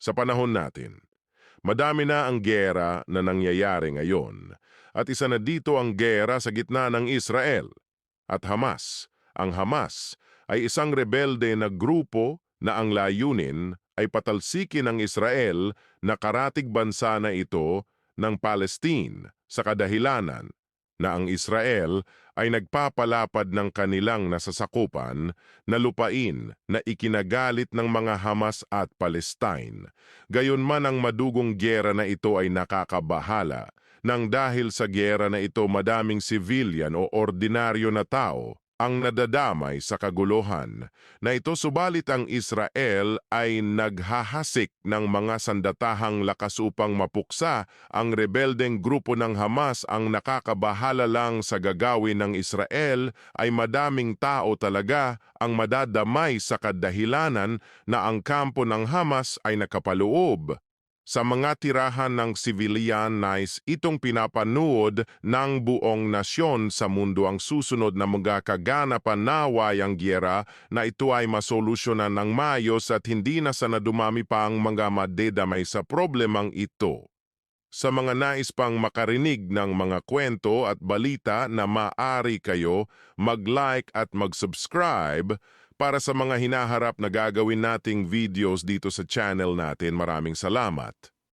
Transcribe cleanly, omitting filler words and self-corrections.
Sa panahon natin, madami na ang giyera na nangyayari ngayon at isa na dito ang giyera sa gitna ng Israel at Hamas. Ang Hamas ay isang rebelde na grupo na ang layunin ay patalsikin ng Israel na karatig bansa na ito ng Palestine sa kadahilanan na ang Israel ay nagpapalapad ng kanilang nasasakupan na lupain na ikinagalit ng mga Hamas at Palestine. Gayunman ang madugong giyera na ito ay nakakabahala nang dahil sa giyera na ito madaming civilian o ordinaryo na tao ang nadadamay sa kaguluhan na ito, subalit ang Israel ay naghahasik ng mga sandatahang lakas upang mapuksa ang rebeldeng grupo ng Hamas. Ang nakakabahala lang sa gagawin ng Israel ay madaming tao talaga ang madadamay sa kadahilanan na ang kampo ng Hamas ay nakapaloob sa mga tirahan ng civilian. Nais itong pinapanood ng buong nasyon sa mundo. Ang susunod na magkakaganapan naway ang giyera na ito ay masolusyonan ng maayos at hindi na sana dumami pa ang mga madedamay sa problemang ito. Sa mga nais pang makarinig ng mga kwento at balita na maaari kayo mag-like at mag-subscribe para sa mga hinaharap na gagawin nating videos dito sa channel natin. Maraming salamat.